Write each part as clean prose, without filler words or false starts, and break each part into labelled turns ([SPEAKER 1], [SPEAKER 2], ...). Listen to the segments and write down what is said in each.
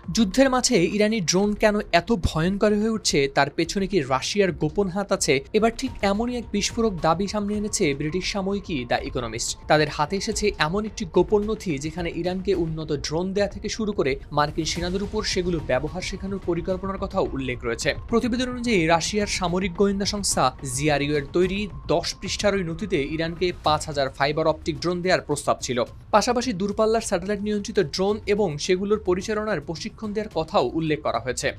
[SPEAKER 1] যুদ্ধের মাঝে ইরানি ড্রোন কেন এত ভয়ঙ্কর হয়ে উঠছে তার পেছনে কি রাশিয়ার গোপন হাত আছে? এবার ঠিক এমনই এক বিস্ফোরক দাবি সামনে এনেছে ব্রিটিশ সাময়িকী দ্য ইকোনমিস্ট। তাদের হাতে এসেছে এমন একটি গোপন নথি যেখানে ইরানকে উন্নত ড্রোন দেয়া থেকে শুরু করে মার্কিন সেনাদের উপর সেগুলো ব্যবহার শেখানোর পরিকল্পনার কথাও উল্লেখ রয়েছে। প্রতিবেদন অনুযায়ী রাশিয়ার সামরিক গোয়েন্দা সংস্থা জিআরইউ এর তৈরি 10 পৃষ্ঠার ওই নথিতে ইরানকে 5000 ফাইবার অপটিক ড্রোন দেওয়ার প্রস্তাব ছিল। পাশাপাশি দূরপাল্লার স্যাটেলাইট নিয়ন্ত্রিত ড্রোন এবং সেগুলোর পরিচালনার প্রশিক্ষণ দেওয়ার কথাও উল্লেখ করা হয়েছে।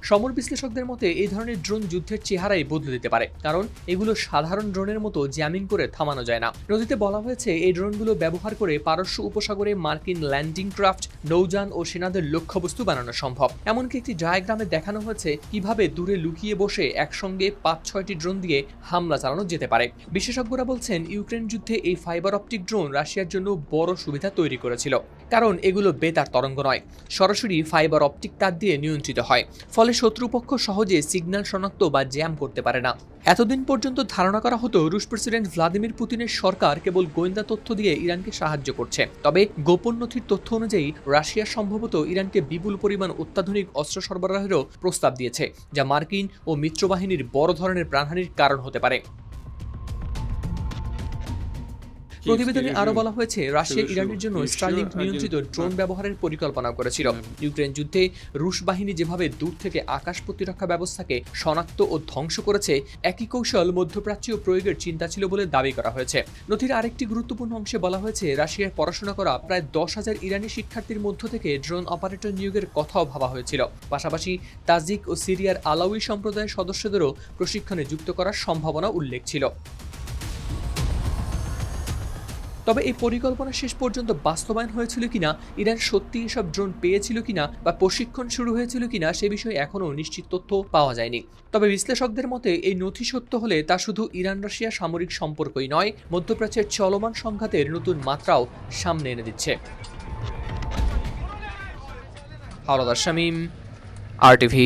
[SPEAKER 1] সমর বিশ্লেষকদের মতে এই ধরনের ড্রোন যুদ্ধের চেহারাই বদলে দিতে পারে, কারণ এগুলো সাধারণ ড্রোনের মতো জ্যামিং করে থামানো যায় না। নথিতে বলা হয়েছে এই ড্রোনগুলো ব্যবহার করে পারস্য উপসাগরে মার্কিন ল্যান্ডিং ক্রাফট, নৌযান ও সেনাদের লক্ষ্যবস্তু বানানো সম্ভব। এমনকি একটি ডায়াগ্রামে দেখানো হয়েছে কিভাবে দূরে লুকিয়ে বসে একসঙ্গে 5-6টি ড্রোন দিয়ে হামলা চালানো যেতে পারে। বিশেষজ্ঞরা বলছেন ইউক্রেন যুদ্ধে এই ফাইবার অপটিক ড্রোন রাশিয়ার জন্য বড় সুবিধা তৈরি করেছিল, কারণ এগুলো বেতার তরঙ্গ নয়, সরাসরি ফাইবার অপটিক তার দিয়ে নিয়ন্ত্রিত হয়। ফলে শত্রুপক্ষ সহজে সিগন্যাল শনাক্ত বা জ্যাম করতে পারে না। এতদিন পর্যন্ত ধারণা করা হতো রুশ প্রেসিডেন্ট ভ্লাদিমির পুতিনের সরকার কেবল গোয়েন্দা তথ্য দিয়ে ইরানকে সাহায্য করছে। তবে গোপন নথির তথ্য অনুযায়ী রাশিয়া সম্ভবত ইরানকে বিপুল পরিমাণ অত্যাধুনিক অস্ত্র সরবরাহেরও প্রস্তাব দিয়েছে, যা মার্কিন ও মিত্রবাহিনীর বড় ধরনের প্রাণহানির কারণ হতে পারে। প্রতিবেদনে আরও বলা হয়েছে রাশিয়া ইরানের জন্য স্টারলিংক নিয়ন্ত্রিত ড্রোন ব্যবহারের পরিকল্পনা করেছিল। ইউক্রেন যুদ্ধে রুশ বাহিনী যেভাবে দূর থেকে আকাশ প্রতিরক্ষা ব্যবস্থাকে শনাক্ত ও ধ্বংস করেছে, একই কৌশল মধ্যপ্রাচ্যীয় প্রয়োগের চিন্তা ছিল বলে দাবি করা হয়েছে। নথির আরেকটি গুরুত্বপূর্ণ অংশে বলা হয়েছে রাশিয়ায় পড়াশোনা করা প্রায় 10,000 ইরানি শিক্ষার্থীর মধ্য থেকে ড্রোন অপারেটর নিয়োগের কথাও ভাবা হয়েছিল। পাশাপাশি তাজিক ও সিরিয়ার আলাউই সম্প্রদায়ের সদস্যদেরও প্রশিক্ষণে যুক্ত করার সম্ভাবনা উল্লেখ ছিল। তবে এই পরিকল্পনা শেষ পর্যন্ত বাস্তবায়ন হয়েছিল কিনা, ইরান সত্যি এসব ড্রোন পেয়েছিল কিনা বা প্রশিক্ষণ শুরু হয়েছিল কিনা সে বিষয়ে এখনও নিশ্চিত তথ্য পাওয়া যায়নি। তবে বিশ্লেষকদের মতে এই নথি সত্য হলে তা শুধু ইরান রাশিয়া সামরিক সম্পর্কই নয়, মধ্যপ্রাচ্যের চলমান সংঘাতের নতুন মাত্রাও সামনে এনে দিচ্ছে। হাওলাদার শামীম, RTV।